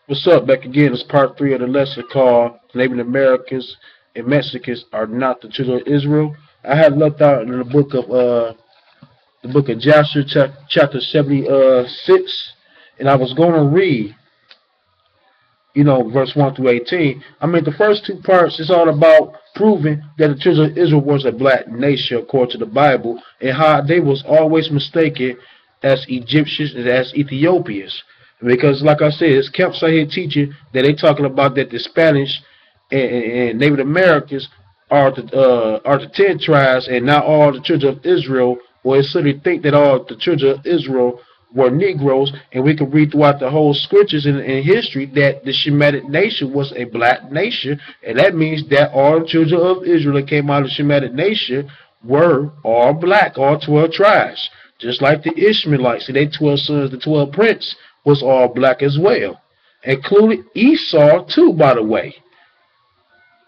What's up? Back again. It's part three of the lesson called Native Americans and Mexicans are not the children of Israel. I had left out in the book of Joshua chapter 76, and I was going to read, verse 1 through 18. I mean, the first two parts is all about proving that the children of Israel was a black nation according to the Bible, and how they was always mistaken as Egyptians and as Ethiopians. Because, like I said, it's camps out here teaching that they talking about that the Spanish and Native Americans are the 10 tribes, and not all the children of Israel. Or it's silly to think that all the children of Israel were Negroes, and we can read throughout the whole scriptures in history that the Shemitic nation was a black nation, and that means that all the children of Israel that came out of the Shemitic nation were all black, all 12 tribes. Just like the Ishmaelites, and they 12 sons, the 12 princes was all black as well, including Esau too, by the way.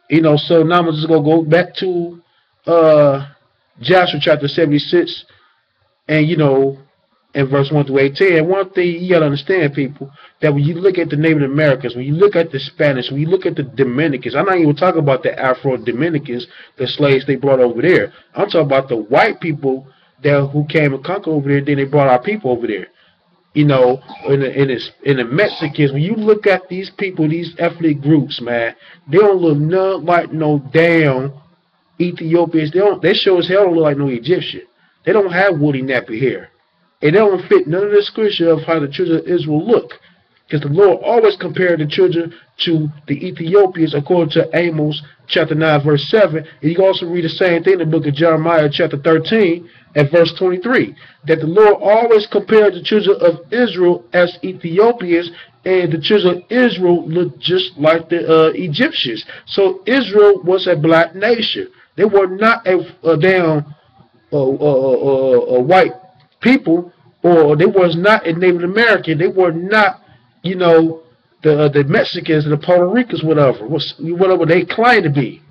So now I'm just gonna go back to Joshua chapter 76, and in verse 1 through 18. And one thing you gotta understand, people, that when you look at the Native Americans, when you look at the Spanish, when you look at the Dominicans, I'm not even talking about the Afro Dominicans, the slaves they brought over there. I'm talking about the white people that who came and conquered over there. Then they brought our people over there. In the Mexicans, when you look at these people, these ethnic groups, man, they don't look none like no damn Ethiopians. They sure as hell don't look like no Egyptian. They don't have woolly nappy hair. And they don't fit none of the description of how the children of Israel look. Because the Lord always compared the children to the Ethiopians according to Amos chapter 9 verse 7. And you can also read the same thing in the book of Jeremiah chapter 13 and verse 23. That the Lord always compared the children of Israel as Ethiopians, and the children of Israel looked just like the Egyptians. So Israel was a black nation. They were not a damn white people, or they was not a Native American. They were not, the Mexicans and the Puerto Ricans, whatever they claim to be.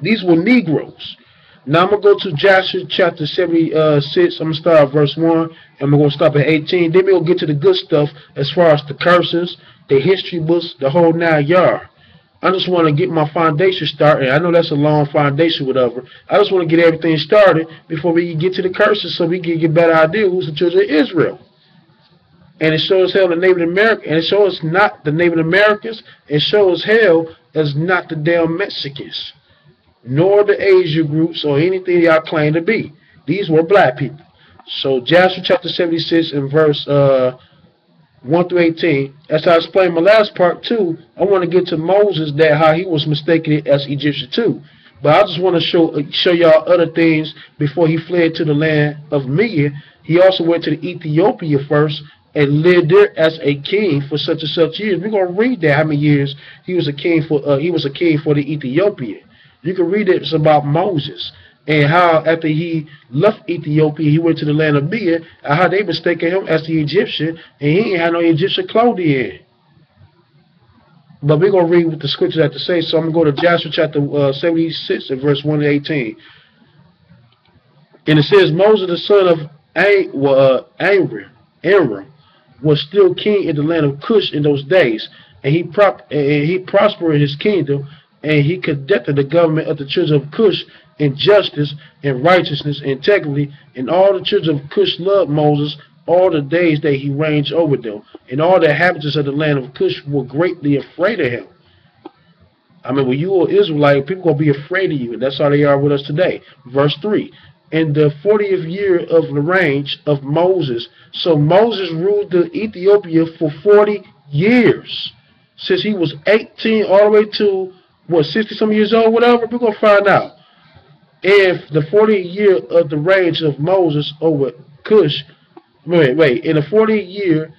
These were Negroes. Now I'm gonna go to Joshua chapter 76. I'm gonna start at verse 1, and we're gonna stop at 18. Then we're gonna get to the good stuff as far as the curses, the history books, the whole 9 yards. I just want to get my foundation started. I know that's a long foundation, whatever. I just want to get everything started before we get to the curses, so we can get a better idea who's the children of Israel. And it shows hell the Native Americans, and it shows not the Native Americans. It shows hell as not the damn Mexicans, nor the Asian groups or anything y'all claim to be. These were black people. So Joshua chapter 76 and verse 1 through 18. As I explained my last part too, I want to get to Moses, that how he was mistaken as Egyptian too. But I just want to show y'all other things before he fled to the land of Midian. He also went to Ethiopia first and lived there as a king for such and such years. We're gonna read that how many years he was a king for. He was a king for the Ethiopian. You can read it. It's about Moses and how after he left Ethiopia, he went to the land of Midian, and how they mistaken him as the Egyptian, and he ain't had no Egyptian clothing in. But we're going to read what the scriptures have to say. So I'm going to go to Joshua chapter 76 and verse 1 to 18. And it says, Moses the son of Amram was still king in the land of Cush in those days, and he prospered in his kingdom, and he conducted the government of the children of Cush in justice and righteousness and integrity. And all the children of Cush loved Moses all the days that he reigned over them. And all the inhabitants of the land of Cush were greatly afraid of him. I mean, when you are Israelite, people are going to be afraid of you. And that's how they are with us today. Verse 3. In the 40th year of the reign of Moses. So Moses ruled the Ethiopia for 40 years. Since he was 18 all the way to, 60 some years old, whatever. We're going to find out. If the 40th year of the reign of Moses over Cush, in the 40th year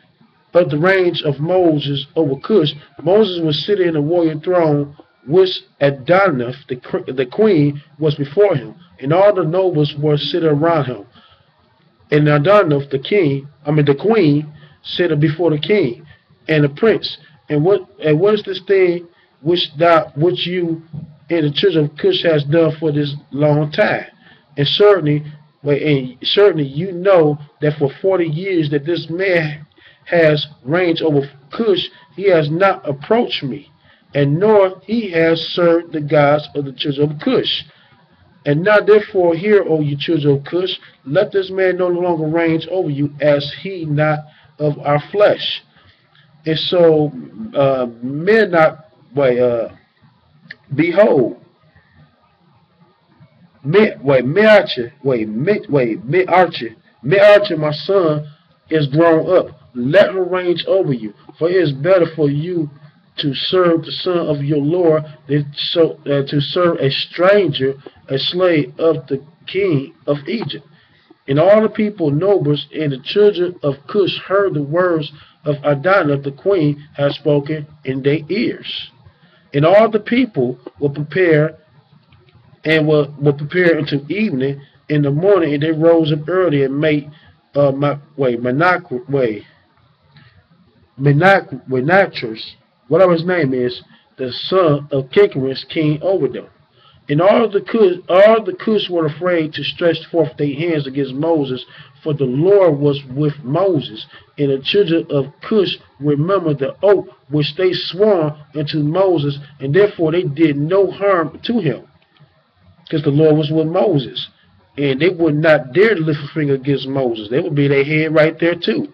of the reign of Moses over Cush, Moses was sitting in a warrior throne, which Adonai, the queen, was before him, and all the nobles were sitting around him. And Adonai, the queen, sitting before the king and the prince. And what is this thing which you and the children of Cush has done for this long time? And certainly you know that for 40 years that this man has range over Cush, he has not approached me, and nor he has served the gods of the children of Cush. And now therefore hear, O you children of Cush, let this man no longer reign over you, as he not of our flesh. And so men not behold, me Archie, my son, is grown up. Let him reign over you, for it is better for you to serve the son of your Lord than to serve a stranger, a slave of the king of Egypt. And all the people, nobles, and the children of Cush heard the words of Adonai, the queen, had spoken in their ears. And all the people were prepared until evening. In the morning, and they rose up early and made Menachos, whatever his name is, the son of Kinkaris, king over them. And all the Cush were afraid to stretch forth their hands against Moses, for the Lord was with Moses. And the children of Cush remembered the oath which they swore unto Moses, and therefore they did no harm to him, because the Lord was with Moses. And they would not dare to lift a finger against Moses. They would be their head right there too.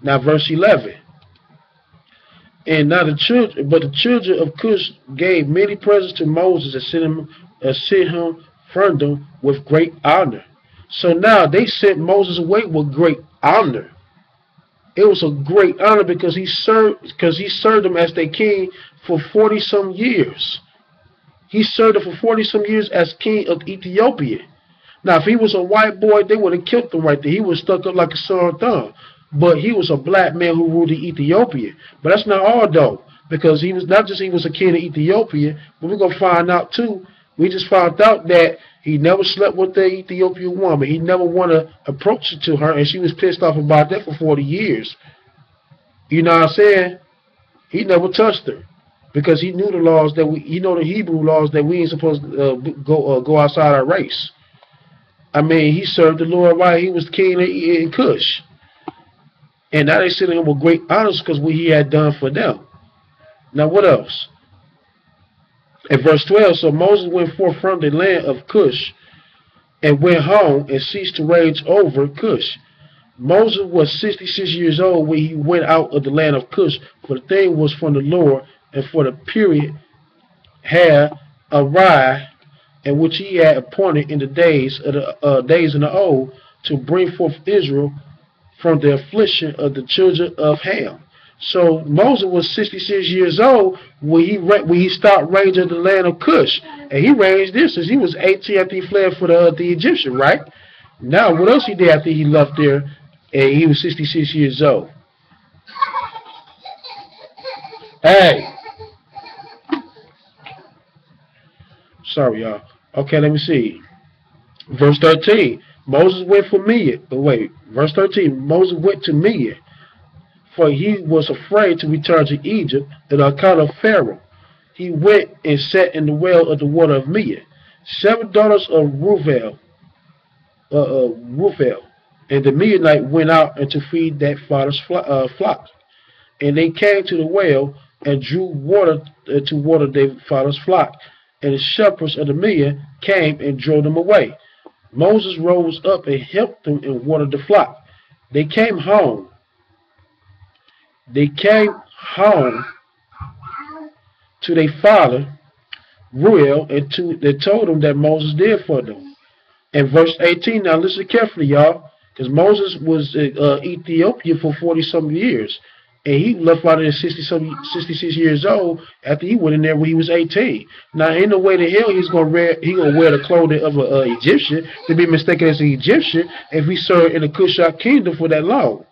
Now verse 11. And now the children of Cush gave many presents to Moses and sent him from them with great honor. So now they sent Moses away with great honor. It was a great honor because he served them as their king for 40 some years. He served them for 40 some years as king of Ethiopia. Now, if he was a white boy, they would have killed him right there. He was stuck up like a sore thumb. But he was a black man who ruled Ethiopia. But that's not all, though, because he was not just he was a king of Ethiopia, but we're going to find out, too. We just found out that he never slept with the Ethiopian woman. He never wanted to approach to her, and she was pissed off about that for 40 years. You know what I'm saying? He never touched her, because he knew the laws that the Hebrew laws that we ain't supposed to go outside our race. I mean, he served the Lord while he was king in Cush. And now they sent him with great honors because what he had done for them. Now what else? In verse 12, so Moses went forth from the land of Cush and went home and ceased to rage over Cush. Moses was 66 years old when he went out of the land of Cush, for the thing was from the Lord, and for the period had arrived in which he had appointed in the days in the old, to bring forth Israel from the affliction of the children of Ham. So Moses was 66 years old when he stopped ranging the land of Cush, and he ranged this since he was 18 after he fled for the Egyptian, right? Now, what else he did after he left there, and he was 66 years old? Hey, sorry, y'all. Okay, let me see. Verse 13. Moses went for Midian. Verse 13. Moses went to Midian, for he was afraid to return to Egypt on account of Pharaoh. He went and sat in the well of the water of Midian. 7 daughters of Reuel, and the Midianite went out and to feed that father's flock. And they came to the well and drew water to water their father's flock. And the shepherds of the Midian came and drove them away. Moses rose up and helped them and watered the flock. They came home. To their father Reuel, and they told him that Moses did for them. And verse 18. Now listen carefully, y'all, because Moses was in Ethiopia for 40-some years. And he left out at 66 years old after he went in there when he was 18. Now, ain't no way to hell he's gonna wear the clothing of an Egyptian, to be mistaken as an Egyptian if he served in the Cushite kingdom for that long.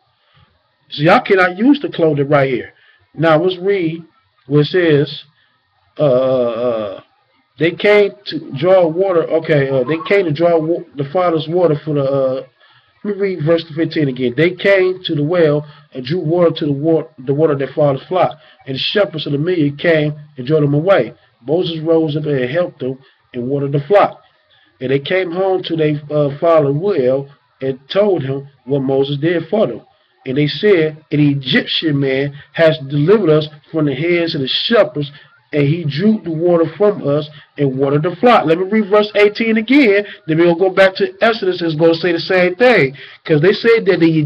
So y'all cannot use the clothing right here. Now let's read what it says. They came to draw water. Okay, they came to draw the father's water for the. Let me read verse 15 again. They came to the well and drew water to the water of their father's flock. And the shepherds of the Midian came and drove them away. Moses rose up and helped them and watered the flock. And they came home to their father Reuel and told him what Moses did for them. And they said, an Egyptian man has delivered us from the hands of the shepherds, and he drew the water from us and watered the flock. Let me read verse 18 again. Then we'll go back to Exodus and it's going to say the same thing. Because they said that the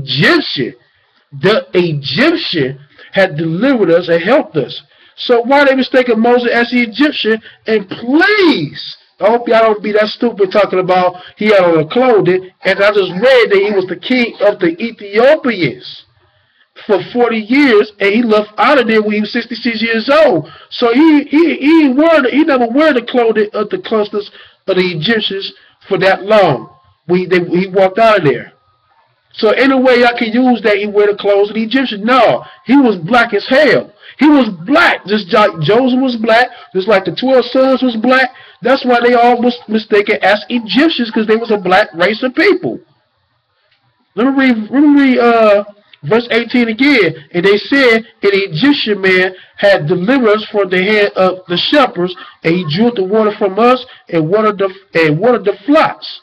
Egyptian had delivered us and helped us. So why they mistaken Moses as the Egyptian? And please, I hope y'all don't be that stupid talking about he had on clothing. And I just read that he was the king of the Ethiopians for 40 years, and he left out of there when he was 66 years old. So he never wore the clothing of the clusters of the Egyptians for that long. He walked out of there. So in a way, I can use that he wear the clothes of the Egyptians. No, he was black as hell. He was black, just like Joseph was black, just like the 12 sons was black. That's why they all was mistaken as Egyptians, because they was a black race of people. Let me read verse 18 again. And they said, an Egyptian man had delivered us from the hand of the shepherds, and he drew the water from us and watered the flocks.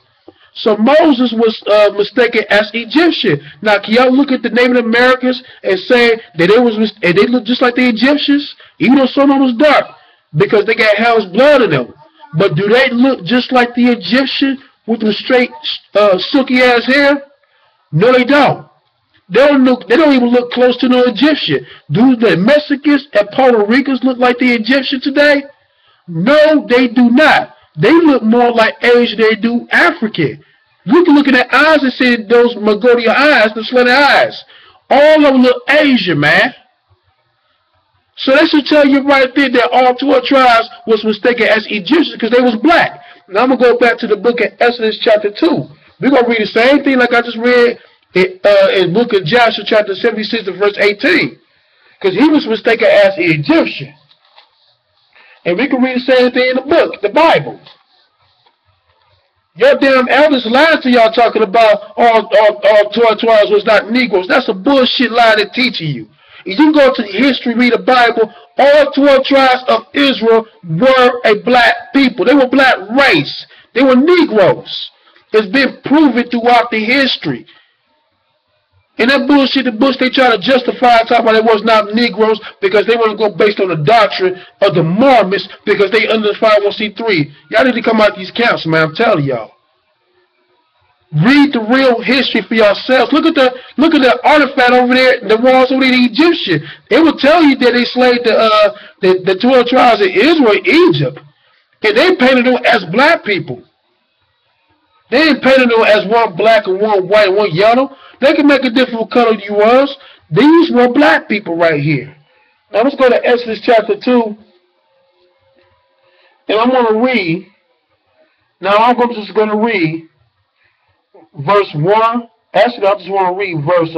So Moses was mistaken as Egyptian. Now, can y'all look at the Native Americans and say that they look just like the Egyptians, even though some of them was dark, because they got hell's blood in them. But do they look just like the Egyptian with the straight, silky ass hair? No, they don't. They don't even look close to no Egyptian. Do the Mexicans and Puerto Ricans look like the Egyptian today? No, they do not. They look more like Asian than they do African. Look at their eyes and see those Mongolia eyes, the slanted eyes. All of them look Asian, man. So that should tell you right there that all 12 tribes was mistaken as Egyptians because they was black. Now I'm going to go back to the book of Exodus chapter 2. We're going to read the same thing like I just read in the book of Joshua chapter 76 and verse 18. Because he was mistaken as the Egyptian. And we can read the same thing in the book, the Bible. Your damn elders lied to y'all talking about all 12 tribes was not Negroes. That's a bullshit lie they're teaching you. If you go to the history, read the Bible, all 12 tribes of Israel were a black people. They were black race. They were Negroes. It's been proven throughout the history. And that bullshit, the Bush, they try to justify talking about it was not Negroes because they want to go based on the doctrine of the Mormons because they under the 501c3. Y'all need to come out these camps, man. I'm telling y'all. Read the real history for yourselves. Look at the artifact over there, the walls over there, the Egyptian. It will tell you that they slaved the 12 tribes of Israel, Egypt, and they painted them as black people. They ain't painted them as one black and one white and one yellow. They can make a different color you was. These were black people right here. Now let's go to Exodus chapter 2. And I'm going to read. Now I'm just going to read verse 1. Actually, I just want to read verse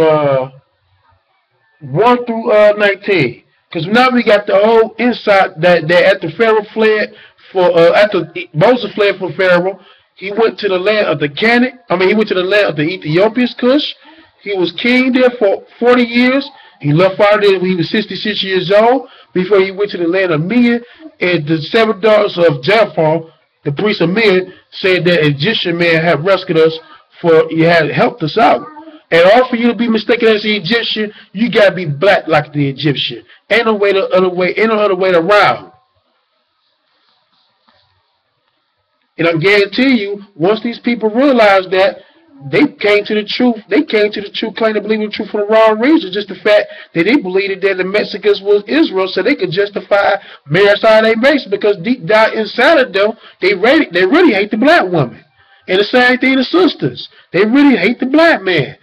1 through 19. Because now we got the whole insight that after Pharaoh fled after Moses fled from Pharaoh, he went to the land of the Canaan. He went to the land of the Ethiopians, Cush. He was king there for 40 years. He left out there when he was 66 years old before he went to the land of Midian. And the 7 daughters of Japhon, the priest of Midian, said that Egyptian man had rescued us, for he had helped us out. And all for you to be mistaken as the Egyptian, you gotta be black like the Egyptian. Ain't no other way around. And I guarantee you, once these people realize that, they came to the truth. They came to the truth, claim to believe in the truth for the wrong reason. Just the fact that they believed that the Mexicans was Israel, so they could justify marrying their race, because deep down inside of them, they really hate the black woman. And the same thing the sisters. They really hate the black man.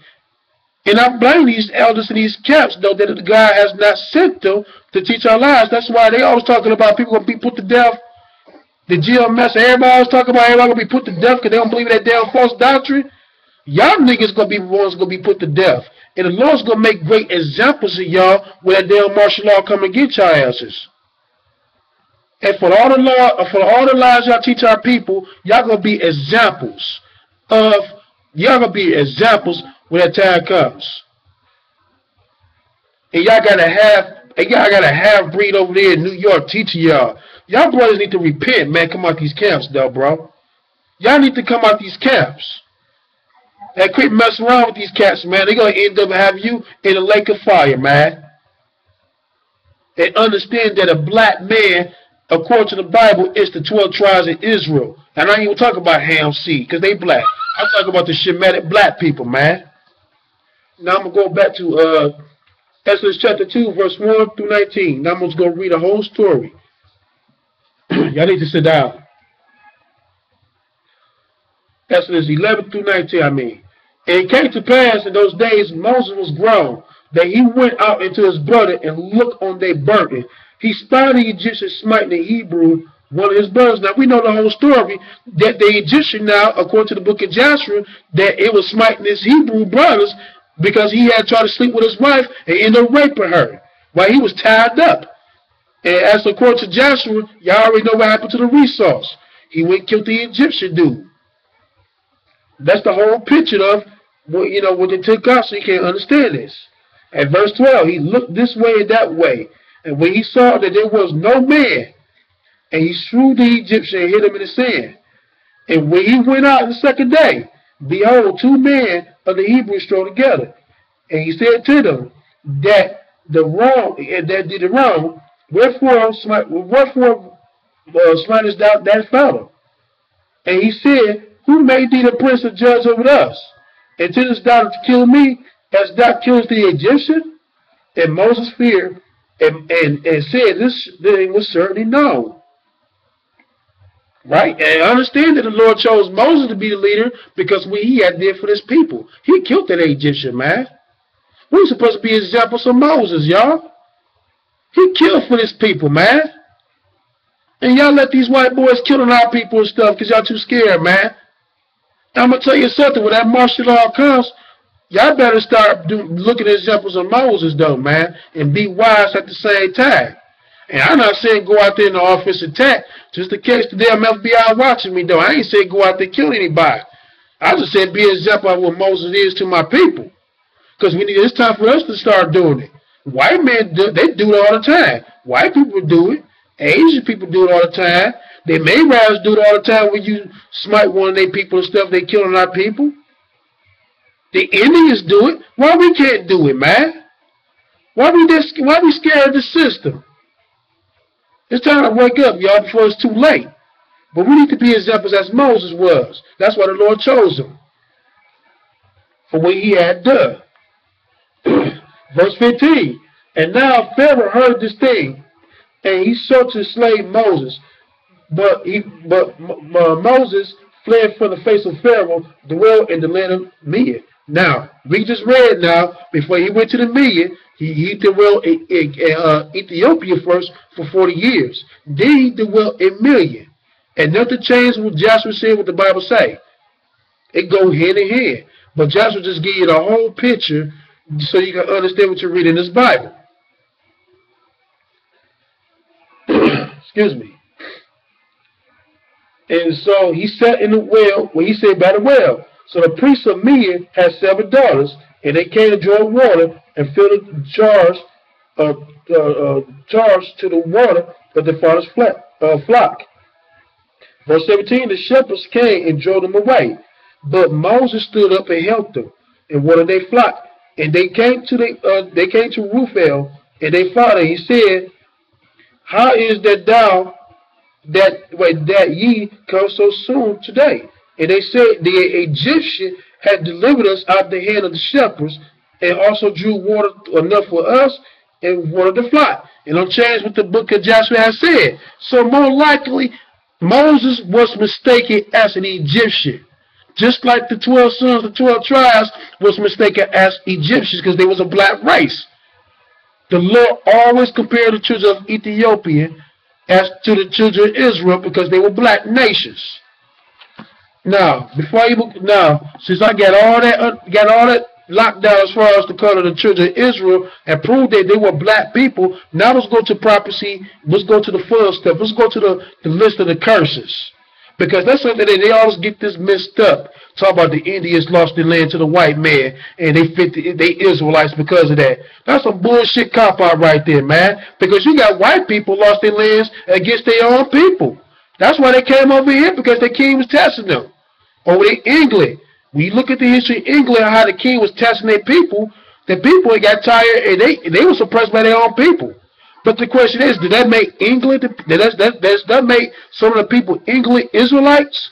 And I blame these elders and these camps, though, that God has not sent them to teach our lives. That's why they always talking about people going to be put to death. The GMS, everybody was talking about everybody going to be put to death because they don't believe in that damn false doctrine. Y'all niggas going to be the ones going to be put to death. And the Lord's going to make great examples of y'all when that damn martial law come and get y'all asses. And for all the lies y'all teach our people, y'all going to be examples when that time comes. And y'all got a half-breed over there in New York teaching y'all. Y'all brothers need to repent, man. Come out these camps, though, bro. Y'all need to come out these camps. And quit messing around with these cats, man. They're going to end up having you in a lake of fire, man. And understand that a black man, according to the Bible, is the 12 tribes of Israel. And I ain't even talking about Ham seed, because they black. I'm talking about the Shemitic black people, man. Now I'm going to go back to Exodus chapter 2, verse 1 through 19. Now I'm just going to read the whole story. Y'all need to sit down. Exodus 11 through 19, I mean. And it came to pass in those days, Moses was grown, that he went out into his brother and looked on their burden. He spied the Egyptian smiting the Hebrew, one of his brothers. Now we know the whole story, that the Egyptian now, according to the book of Joshua, that it was smiting his Hebrew brothers because he had tried to sleep with his wife and ended up raping her while he was tied up. And as according to Joshua, y'all already know what happened to the resource. He went and killed the Egyptian dude. That's the whole picture of what they took out, so you can't understand this. At verse 12, he looked this way and that way, and when he saw that there was no man, and he slew the Egyptian and hid him in the sand. And when he went out the second day, behold, 2 men of the Hebrews strode together. And he said to them that did the wrong, wherefore smitest thou that fellow? And he said, who made thee the prince and judge over us? And didst thou kill me as thou killest the Egyptian? And Moses feared and said, this thing was certainly known. Right? And understand that the Lord chose Moses to be the leader because what he had did for this people. He killed that Egyptian, man. We're supposed to be examples of Moses, y'all. He killed for this people, man. And y'all let these white boys killing our people and stuff because y'all too scared, man. I'm going to tell you something. When that martial law comes, y'all better start looking at examples of Moses, though, man, and be wise at the same time. And I'm not saying go out there in the office attack, just in case the damn FBI watching me, though. I ain't saying go out there and kill anybody. I just said be an example of what Moses is to my people. Because it's time for us to start doing it. White men, they do it all the time. White people do it. Asian people do it all the time. They may rise do it all the time when you smite one of their people and stuff. They killing our people. The Indians do it. Why we can't do it, man? Why we scared of the system? It's time to wake up, y'all, before it's too late. But we need to be examples as Moses was. That's why the Lord chose him. For what he had done. Verse 15. And now Pharaoh heard this thing, and he sought to slay Moses. But Moses fled from the face of Pharaoh, dwelt in the land of Midian. Now, we just read now, before he went to the Midian, he dwelt in Ethiopia first for 40 years. Then he dwelt in Midian. And nothing changed what Joshua said, what the Bible say. It go hand in hand. But Joshua just give you the whole picture so you can understand what you're reading in this Bible. Excuse me. And so he sat in the well, he said by the well. So the priest of Midian had 7 daughters, and they came to draw water and filled the jars to the water of their father's flock. Verse 17, the shepherds came and drove them away. But Moses stood up and helped them and watered their flock. And they came to Ruphael and their father. He said, how is that that ye come so soon today? And they said, the Egyptian had delivered us out of the hand of the shepherds, and also drew water enough for us, and watered the flock. And don't change what the book of Joshua has said. So more likely, Moses was mistaken as an Egyptian. Just like the 12 sons, the 12 tribes was mistaken as Egyptians because they was a black race. The Lord always compared the children of Ethiopia as to the children of Israel because they were black nations. Now, since I got all that locked down as far as the color of the children of Israel and proved that they were black people, now let's go to prophecy. Let's go to the full stuff. Let's go to the list of the curses. Because that's something that they always get this messed up. Talk about the Indians lost their land to the white man and they Israelites because of that. That's some bullshit cop-out right there, man. Because you got white people lost their lands against their own people. That's why they came over here, because their king was testing them. Over in England. When you look at the history of England, how the king was testing their people, the people got tired and they were suppressed by their own people. But the question is, did that make England, does that make some of the people England Israelites?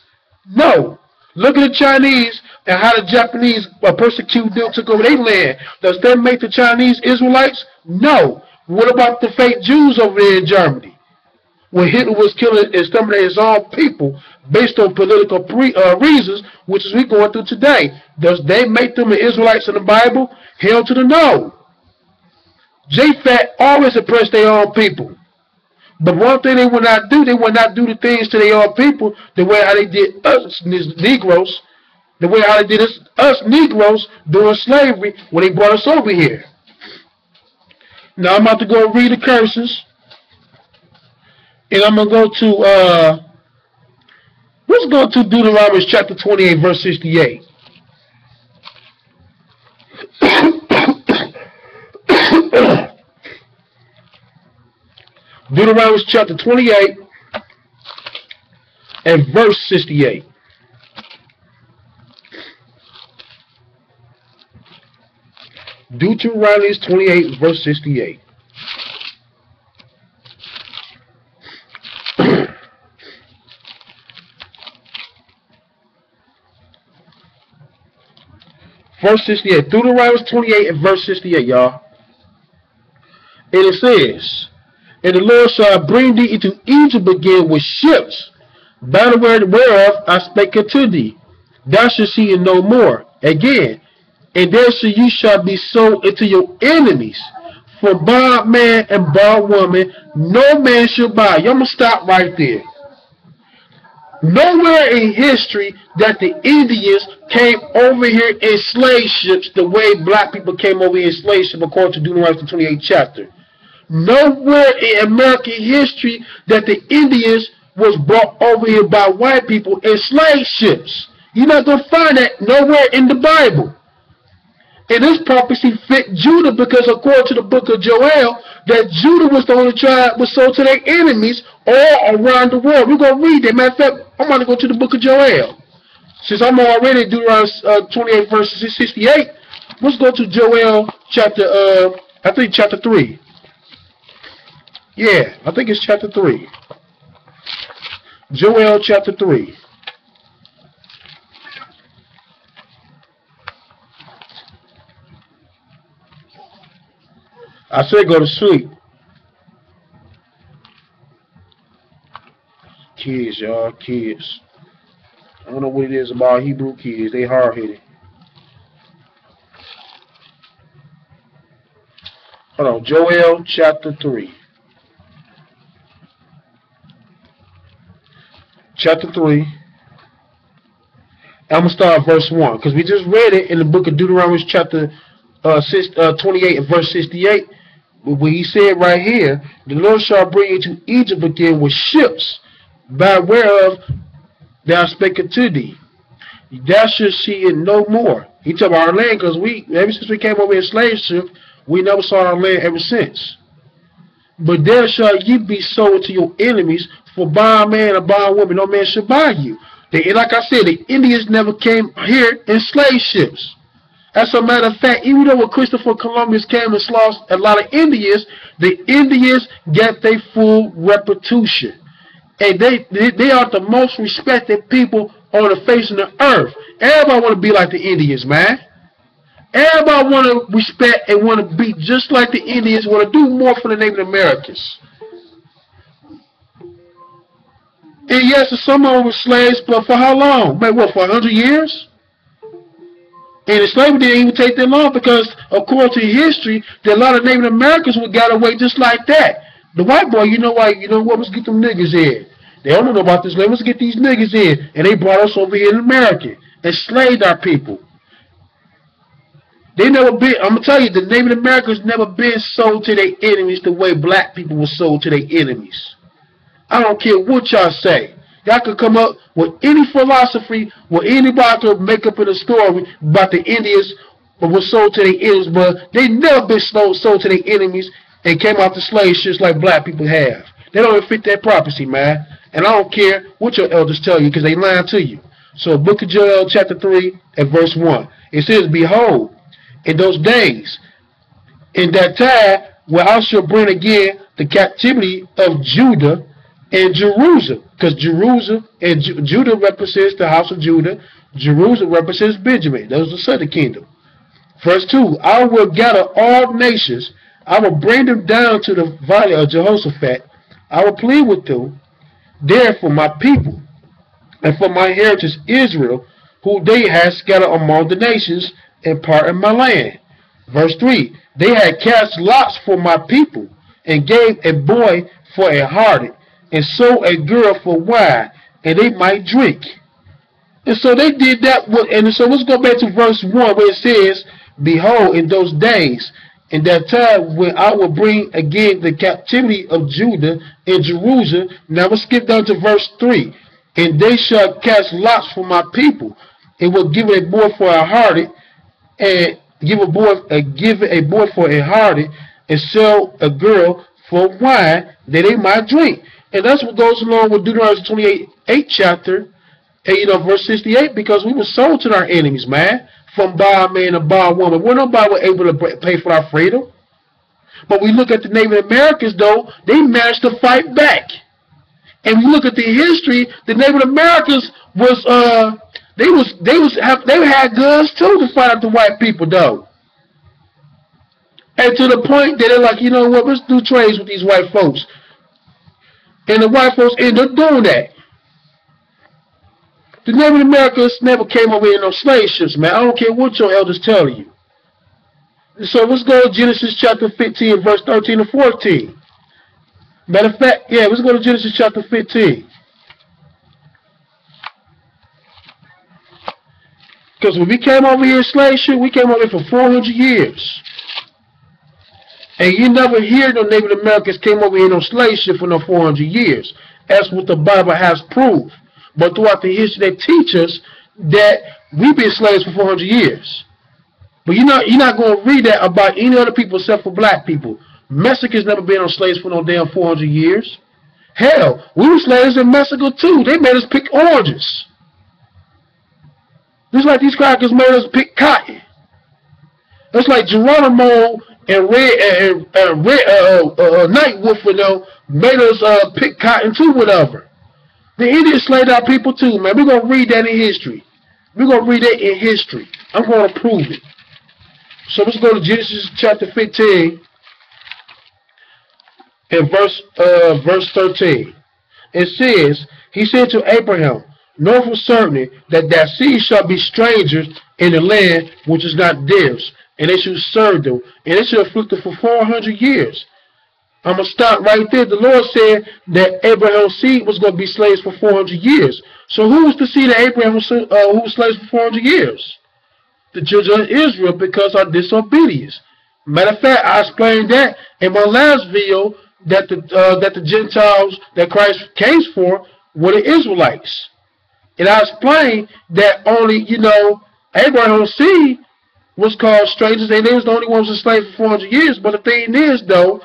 No. Look at the Chinese and how the Japanese persecuted them, took over their land. Does that make the Chinese Israelites? No. What about the fake Jews over there in Germany? When Hitler was killing and exterminating his own people based on political reasons, which is we going through today. Does they make them the Israelites in the Bible? Hell to the no. Japhet always oppressed their own people. But one thing they would not do the things to their own people the way how they did us Negroes, the way how they did us Negroes during slavery when they brought us over here. Now I'm about to go read the curses. And I'm going to go to, let's go to Deuteronomy chapter 28, verse 68. Deuteronomy chapter 28 and verse 68. Deuteronomy 28, verse 68. Verse 68. Deuteronomy 28 and verse 68, y'all. And it says, and the Lord shall bring thee into Egypt again with ships, by the word whereof I spake unto thee. Thou shalt see it no more again. And there you shall be sold into your enemies. For bondman and bondwoman, no man shall buy. You. I'm going to stop right there. Nowhere in history that the Indians came over here in slave ships the way black people came over here in slave ships according to Deuteronomy 28 chapter. Nowhere in American history that the Indians was brought over here by white people in slave ships. You're not going to find that nowhere in the Bible. And this prophecy fit Judah because according to the book of Joel, that Judah was the only tribe was sold to their enemies all around the world. We're going to read that. Matter of fact, I'm going to go to the book of Joel. Since I'm already in Deuteronomy 28 verses 68, let's go to Joel chapter, I think chapter 3. Yeah, I think it's chapter 3. Joel chapter 3. I said go to sleep. Kids, y'all, kids. I don't know what it is about Hebrew kids. They hard-headed. Hold on, Joel chapter 3. Chapter 3. I'm going to start at verse 1. Because we just read it in the book of Deuteronomy chapter 28 and verse 68. What he said right here, the Lord shall bring you to Egypt again with ships, by whereof thou spake unto thee. Thou shalt see it no more. He talking about our land, because ever since we came over in slave ship, we never saw our land ever since. But there shall ye be sold to your enemies, for bondman and bondwoman, no man shall buy you. Like I said, the Indians never came here in slave ships. As a matter of fact, even though when Christopher Columbus came and slaughtered a lot of Indians, the Indians got their full reputation. And they are the most respected people on the face of the earth. Everybody want to be like the Indians, man. Everybody want to respect and want to be just like the Indians, want to do more for the Native Americans. And yes, some of them were slaves, but for how long? Maybe what, for 100 years? And the slavery didn't even take that long because, according to history, that a lot of Native Americans would got away just like that. The white boy, you know what, let's get them niggas in. They don't know about this. Let's get these niggas in. And they brought us over here in America and slaved our people. They never been, I'm going to tell you, the Native Americans never been sold to their enemies the way black people were sold to their enemies. I don't care what y'all say. Y'all could come up with any philosophy, what anybody could make up in a story about the Indians but were sold to their enemies, but they never been sold to their enemies and came out the slave ships like black people have. They don't even fit that prophecy, man. And I don't care what your elders tell you because they lying to you. So book of Joel chapter 3 and verse 1. It says, behold, in those days, in that time, where I shall bring again the captivity of Judah and Jerusalem. Because Jerusalem and Judah represents the house of Judah. Jerusalem represents Benjamin. That was the southern kingdom. Verse 2, I will gather all nations. I will bring them down to the valley of Jehoshaphat. I will plead with them there for my people and for my heritage Israel, who they had scattered among the nations and part in my land. Verse 3, they had cast lots for my people and gave a boy for a harlot and sold a girl for wine, and they might drink. And so they did that. And so let's go back to verse 1 where it says, behold, in those days, in that time when I will bring again the captivity of Judah and Jerusalem. Now let's skip down to verse 3. And they shall cast lots for my people, and will give a boy for a harlot, and give a boy for a harlot, and sell a girl for wine, that they might drink. And that's what goes along with Deuteronomy 28 chapter, and verse 68, because we were sold to our enemies, man, from bondman to bondwoman. We're nobody was able to pay for our freedom. But we look at the Native Americans, though, they managed to fight back. And we look at the history, the Native Americans they had guns too to fight out the white people, though. And to the point that they're like, you know what, let's do trades with these white folks. And the white folks end up doing that. The Native Americans never came over in no slave ships, man. I don't care what your elders tell you. So let's go to Genesis chapter 15, verse 13 and 14. Matter of fact, yeah, let's go to Genesis chapter 15. Because when we came over here in slave ship, we came over here for 400 years. And you never hear no Native Americans came over here on slave ship for no 400 years. That's what the Bible has proved. But throughout the history, they teach us that we've been slaves for 400 years. But you're not going to read that about any other people except for black people. Mexicans never been on slaves for no damn 400 years. Hell, we were slaves in Mexico too. They made us pick oranges. Just like these crackers made us pick cotton. It's like Geronimo and Nightwolf, made us pick cotton too, whatever. The Indians slaved our people too, man. We're going to read that in history. We're going to read that in history. I'm going to prove it. So let's go to Genesis chapter 15 and verse 13. It says, he said to Abraham, know for certain that thy seed shall be strangers in the land which is not theirs, and they shall serve them, and they shall afflict them for 400 years. I'm going to stop right there. The Lord said that Abraham's seed was going to be slaves for 400 years. So who was the seed of Abraham who was slaves for 400 years? The children of Israel, because of disobedience. Matter of fact, I explained that in my last video that the Gentiles that Christ came for were the Israelites. And I explained that only, Abraham's seed was called strangers, and they was the only ones enslaved for 400 years. But the thing is, though,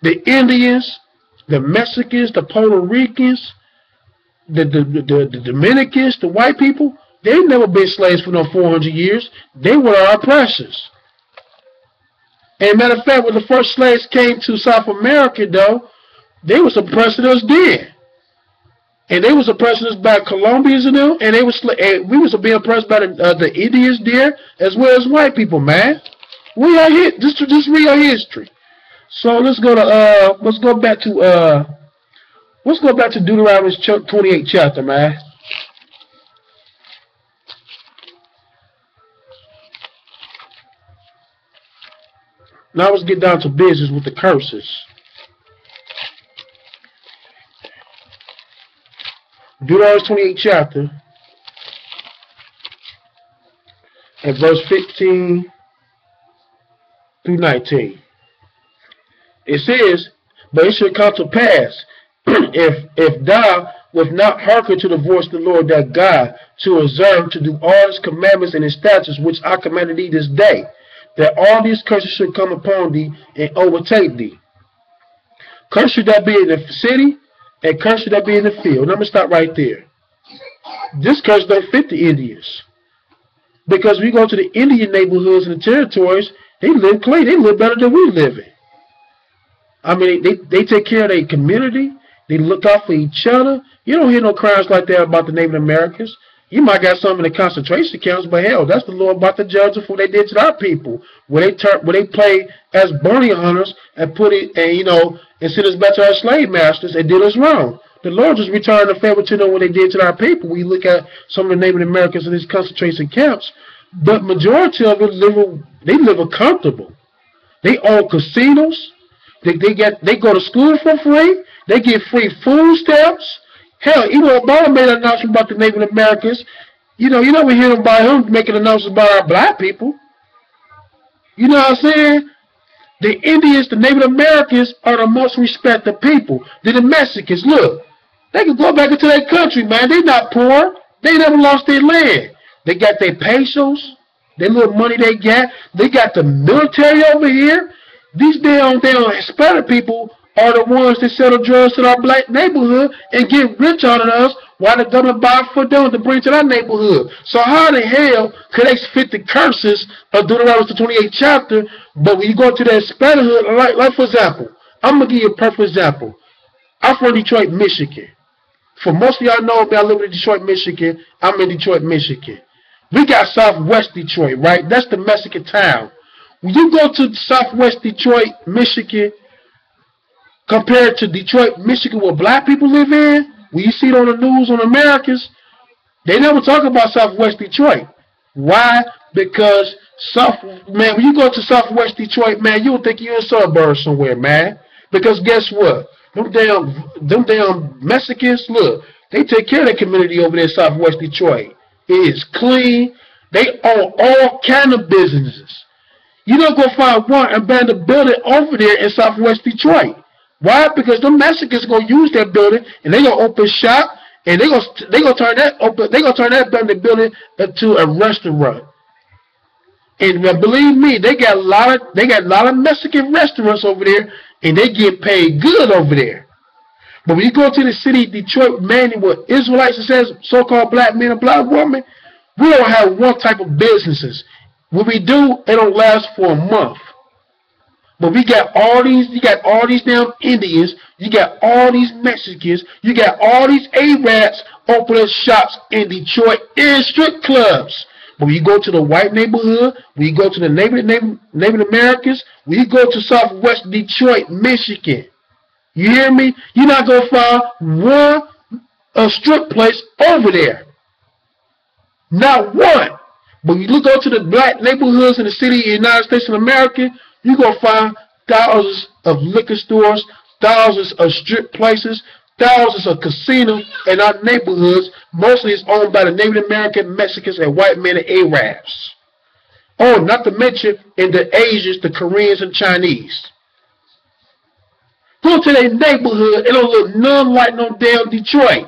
the Indians, the Mexicans, the Puerto Ricans, the Dominicans, the white people, they've never been slaves for no 400 years. They were our oppressors. And matter of fact, when the first slaves came to South America, though, they was oppressing us then. And they was oppressing us by Colombians and them, and we was being oppressed by the Indians there, as well as white people, man. We are here. Just read our history. So let's go back to Deuteronomy 28 chapter, man. Now let's get down to business with the curses. Deuteronomy 28 chapter and verse 15 through 19. It says, but it shall come to pass, if thou wilt not hearken to the voice of the Lord thy God, to observe to do all his commandments and his statutes which I commanded thee this day, that all these curses shall come upon thee and overtake thee. Curse should that be in the city, and curse should that be in the field. Now, I'm going to stop right there. This curse don't fit the Indians. Because we go to the Indian neighborhoods and the territories, they live clean. They live better than we live in. I mean, they take care of their community. They look out for each other. You don't hear no crimes like that about the Native Americans. You might got some in the concentration camps, but hell, that's the Lord about to judge for what they did to our people. Where they play as bounty hunters and put it, and and send us back to our slave masters and did us wrong. The Lord just returned the favor to them what they did to our people. We look at some of the Native Americans in these concentration camps, but majority of them live comfortable. They own casinos. They go to school for free. They get free food stamps. Hell, even Obama made an announcement about the Native Americans. You never hear about him making announcements about our black people. You know what I'm saying? The Indians, the Native Americans, are the most respected people. The Mexicans, look, they can go back into their country, man. They not poor. They never lost their land. They got their pesos, their little money they got. They got the military over here. These damn Hispanic people are the ones that sell the drugs to our black neighborhood and get rich out of us while the government buy for them to bring to our neighborhood. So how the hell could they fit the curses of Deuteronomy the 28th chapter, but when you go to that Hispanic hood, like for example, I'm going to give you a perfect example. I'm from Detroit, Michigan. For most of y'all know me, I live in Detroit, Michigan. I'm in Detroit, Michigan. We got Southwest Detroit, right? That's the Mexican town. When you go to Southwest Detroit, Michigan, compared to Detroit, Michigan, where black people live in, when you see it on the news on Americans, they never talk about Southwest Detroit. Why? Because when you go to Southwest Detroit, man, you'll think you're in a suburb somewhere, man. Because guess what? Them damn Mexicans, look, they take care of the community over there in Southwest Detroit. It is clean. They own all kind of businesses. You don't go find one abandoned building over there in Southwest Detroit. Why? Because the Mexicans gonna use that building and they gonna open shop and they gonna turn that abandoned building into a restaurant. And believe me, they got a lot of Mexican restaurants over there, and they get paid good over there. But when you go to the city of Detroit, man, where Israelites, it says so-called black men and black women, we don't have one type of businesses. When we do, it don't last for a month. But you got all these damn Indians, you got all these Mexicans, you got all these Arabs opening shops in Detroit in strip clubs. But when you go to the white neighborhood, when you go to the Native Americans, when you go to Southwest Detroit, Michigan, you hear me? You're not going to find a strip place over there. Not one. But when you go to the black neighborhoods in the city of the United States of America, you're going to find thousands of liquor stores, thousands of strip places, thousands of casinos in our neighborhoods. Mostly it's owned by the Native American, Mexicans, and white men and Arabs. Oh, not to mention in the Asians, the Koreans, and Chinese. Go to their neighborhood, it don't look none like no damn Detroit.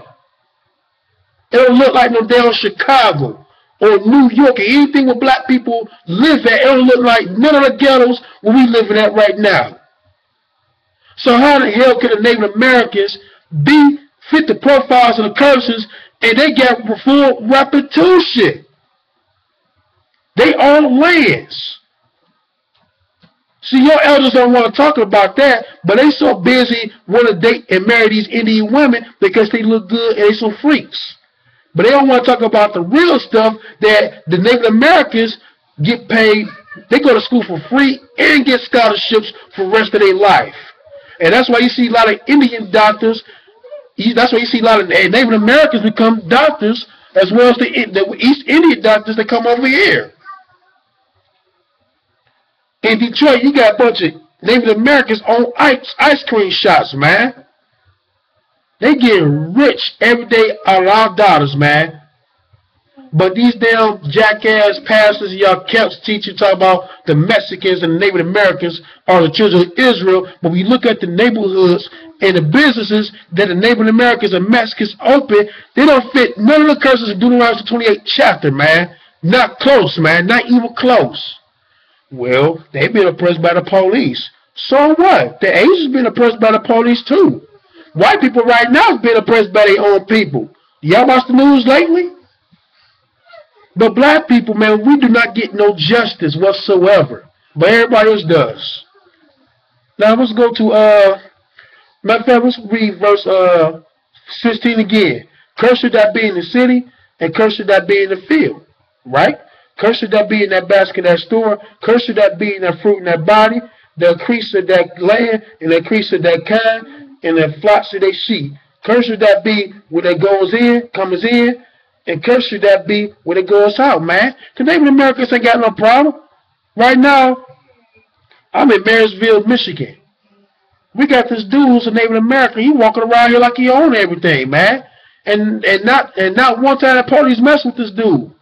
It don't look like no damn Chicago or New York or anything where black people live at. It don't look like none of the ghettos where we living at right now. So how the hell can the Native Americans fit the profiles of the curses and they got full restitution? They own lands. See, your elders don't want to talk about that, but they so busy want to date and marry these Indian women because they look good and they some freaks. But they don't want to talk about the real stuff that the Native Americans get paid. They go to school for free and get scholarships for the rest of their life. And that's why you see a lot of Indian doctors. That's why you see a lot of Native Americans become doctors as well as the East Indian doctors that come over here. In Detroit, you got a bunch of Native Americans on ice cream shops, man. They get rich every day out of our daughters, man. But these damn jackass pastors and y'all camps teach you, talk about the Mexicans and the Native Americans are the children of Israel. But when you look at the neighborhoods and the businesses that the Native Americans and Mexicans open, they don't fit none of the curses of Deuteronomy 28th chapter, man. Not close, man. Not even close. Well, they've been oppressed by the police. So what? The Asians been oppressed by the police too. White people right now have been oppressed by their own people. Y'all watch the news lately? But black people, man, we do not get no justice whatsoever. But everybody else does. Now let's go to matter of fact, let's read verse 16 again. Cursed should that be in the city, and cursed should that be in the field. Right? Cursed should that be in that basket, that store. Cursed should that be in that fruit in that body. The increase of that land, and the increase of that kind, and the flocks of their sheep. Cursed should that be when it goes in, comes in, and cursed should that be when it goes out, man. The Native Americans ain't got no problem. Right now, I'm in Marysville, Michigan. We got this dude who's a Native American. He walking around here like he own everything, man. And not one time the police mess with this dude.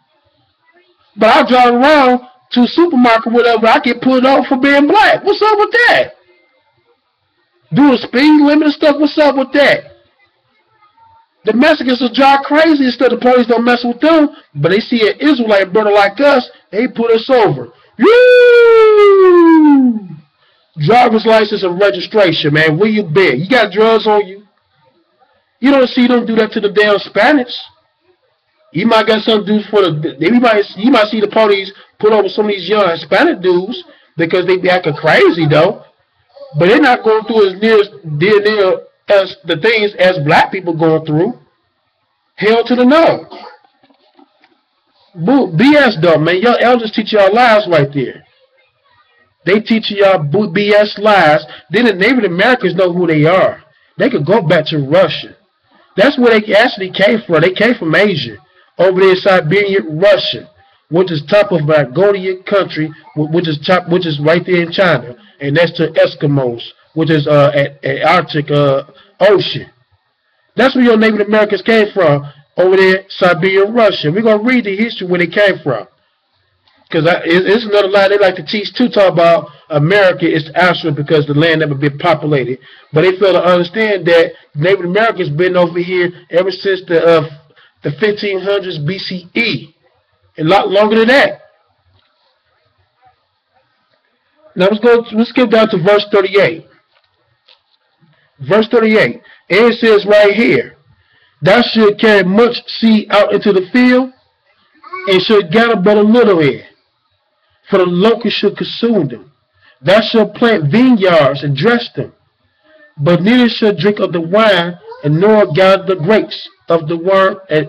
But I drive around to a supermarket or whatever, I get pulled off for being black. What's up with that? Doing speed limit and stuff, what's up with that? The Mexicans will drive crazy and stuff. The police don't mess with them, but they see an Israelite brother like us, they put us over. Woo! Driver's license and registration, man. Where you been? You got drugs on you? You don't see them do that to the damn Spanish. You might got some dudes for the. You might see the police put over some of these young Hispanic dudes because they be acting crazy though. But they're not going through as near as the things as black people going through. Hell to the no. BS though, man. Your elders teach y'all lies right there. They teach y'all BS lies. Then the Native Americans know who they are. They could go back to Russia. That's where they actually came from. They came from Asia. Over there in Siberia, Russia, which is top of Mongolia country, which is right there in China, and that's to Eskimos, which is at Arctic Ocean. That's where your Native Americans came from, over there, Siberia, Russia. We're gonna read the history where they came from, because it's another lie they like to teach too. Talk about America is Africa because the land never been populated, but they fail to understand that Native Americans been over here ever since the 1500s BCE, a lot longer than that. Now let's skip down to verse 38. Verse 38, and it says right here, thou should carry much seed out into the field, and should gather but a little in, for the locust should consume them. Thou shalt plant vineyards and dress them, but neither shall drink of the wine, and nor gather the grapes of the worm, and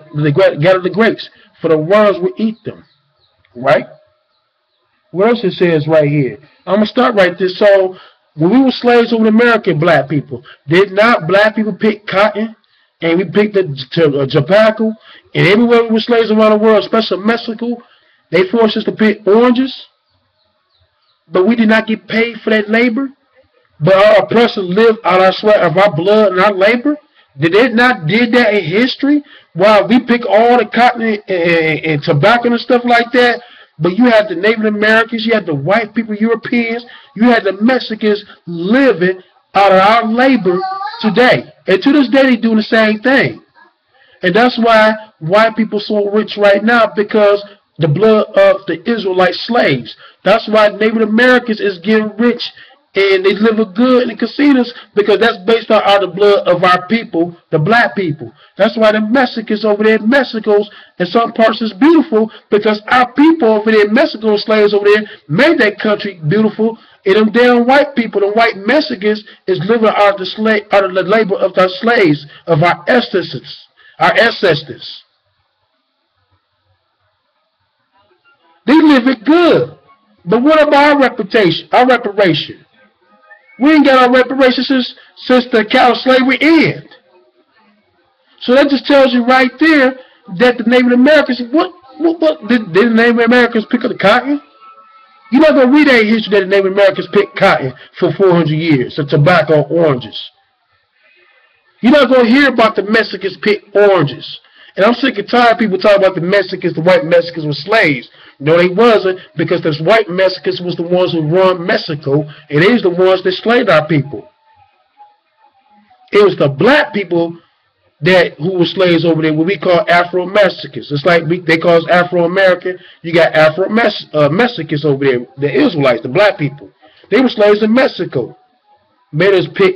gather the grapes, for the worms will eat them. Right? What else it says right here? I'm gonna start right there. So when we were slaves over the American black people, did not black people pick cotton, and we picked the tobacco, and everywhere we were slaves around the world, especially Mexico, they forced us to pick oranges, but we did not get paid for that labor. But our oppressors lived out our sweat of our blood and our labor. Did they not did that in history? While we pick all the cotton and tobacco and stuff like that, but you had the Native Americans, you had the white people, Europeans, you had the Mexicans living out of our labor today. And to this day, they do the same thing. And that's why white people are so rich right now, because the blood of the Israelite slaves. That's why Native Americans is getting rich and they live good in the casinos, because that's based on the blood of our people, the black people. That's why the Mexicans over there in Mexico, in some parts is beautiful, because our people over there in Mexico, slaves over there, made that country beautiful. And them damn white people, the white Mexicans, is living out of the labor of our slaves, of our ancestors. They live it good. But what about our reputation, our reparation? We ain't got our reparations since the cattle slavery ended. So that just tells you right there that the Native Americans, what did the Native Americans pick up the cotton? You're not going to read that in history that the Native Americans picked cotton for 400 years, or tobacco, oranges. You're not going to hear about the Mexicans pick oranges. And I'm sick and tired of people talking about the Mexicans, the white Mexicans were slaves. No, they wasn't, because those white Mexicans was the ones who run Mexico, and they was the ones that slaved our people. It was the black people who were slaves over there, what we call Afro-Mexicans. It's like they call us Afro-American. You got Afro-Mexicans over there, the Israelites, the black people. They were slaves in Mexico. Made us pick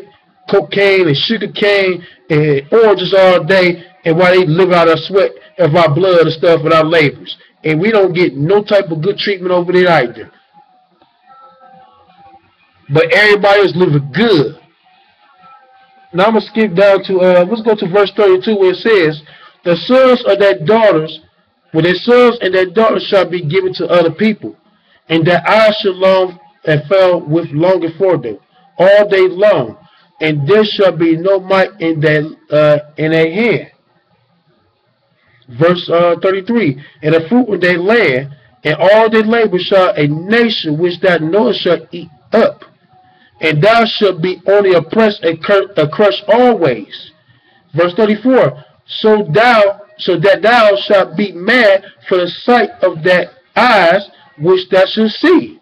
cocaine and sugar cane and oranges all day and why they live out our sweat of our blood and stuff and our labors. And we don't get no type of good treatment over there either. But everybody is living good. Now I'm going to skip down to, let's go to verse 32 where it says, the sons of their daughters, well, their sons and their daughters shall be given to other people, and their eyes shall long and fell with longing for them all day long, and there shall be no might in their hand. Verse 33, and the fruit of their land, and all their labor shall a nation which thou knowest shall eat up. And thou shalt be only oppressed and crushed always. Verse 34, so that thou shalt be mad for the sight of that eyes which thou shalt see.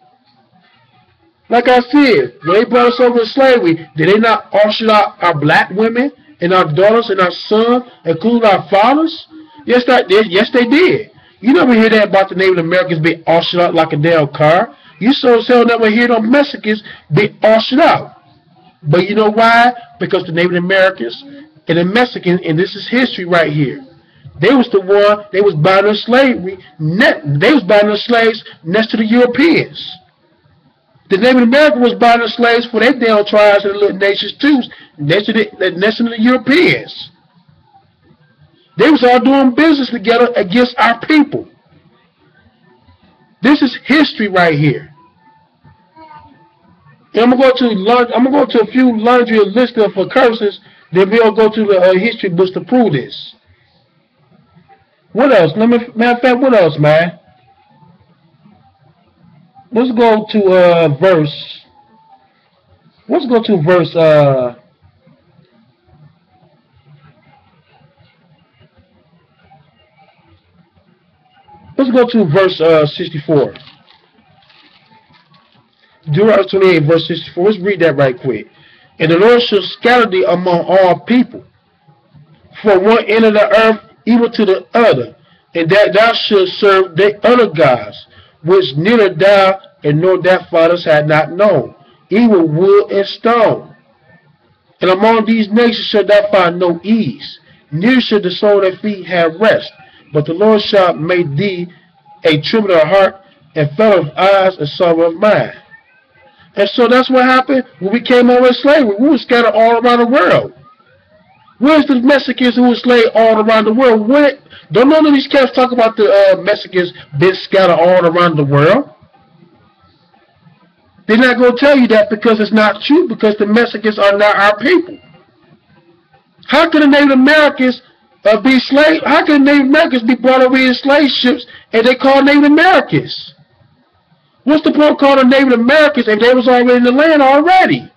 Like I said, when they brought us over to slavery, did they not auction out our black women and our daughters and our sons, including our fathers? Yes, they did. You never hear that about the Native Americans being auctioned out like a damn car. You so never hear them Mexicans be auctioned out. But you know why? Because the Native Americans and the Mexicans, and this is history right here, they was the one, they was buying their slavery, they was buying their slaves next to the Europeans. The Native Americans was buying their slaves for their damn tribes and little nations too, next to the Europeans. They was all doing business together against our people. This is history right here. And I'm gonna go to a few laundry list of curses. Then we'll go to the history books to prove this. What else? Matter of fact, what else, man? Let's go to verse. Let's go to verse. Let's go to verse 64. Deuteronomy 28, verse 64. Let's read that right quick. And the Lord shall scatter thee among all people, from one end of the earth even to the other, and that thou shalt serve the other gods, which neither thou and nor thy fathers had not known, even wood and stone. And among these nations shalt thou find no ease, neither shall the sole of thy feet have rest. But the Lord shall make thee a trembling of heart, and fellow of eyes, and sorrow of mind. And so that's what happened when we came over in slavery. We were scattered all around the world. Where's the Mexicans who were enslaved all around the world? Don't none of these cats talk about the Mexicans being scattered all around the world. They're not going to tell you that because it's not true, because the Mexicans are not our people. How can the Native Americans be slave? How can Native Americans be brought over in slave ships and they call Native Americans? What's the point of calling Native Americans if they was already in the land already?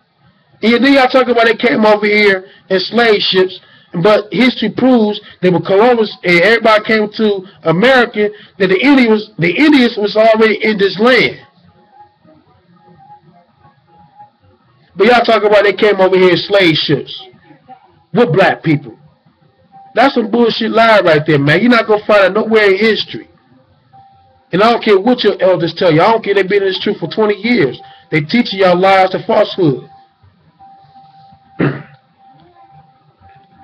And then y'all talking about they came over here in slave ships, but history proves they were Columbus and everybody came to America, that the Indians was already in this land. But y'all talking about they came over here in slave ships with black people. That's some bullshit lie right there, man. You're not going to find it nowhere in history. And I don't care what your elders tell you. I don't care they've been in this truth for 20 years. They teaching y'all lies and falsehood.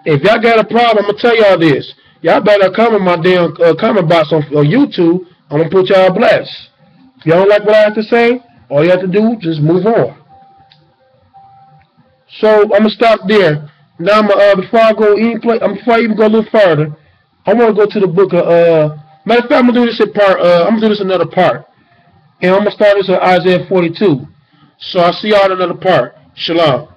If y'all got a problem, I'm going to tell y'all this. Y'all better come in my damn comment box on YouTube. I'm going to put y'all blessed. If y'all don't like what I have to say, all you have to do is just move on. So I'm going to stop there. Now, before I even go a little further, I want to go to the book of, matter of fact, I'm going to do this in part, I'm going to do this another part. And I'm going to start this in Isaiah 42. So I'll see y'all in another part. Shalom.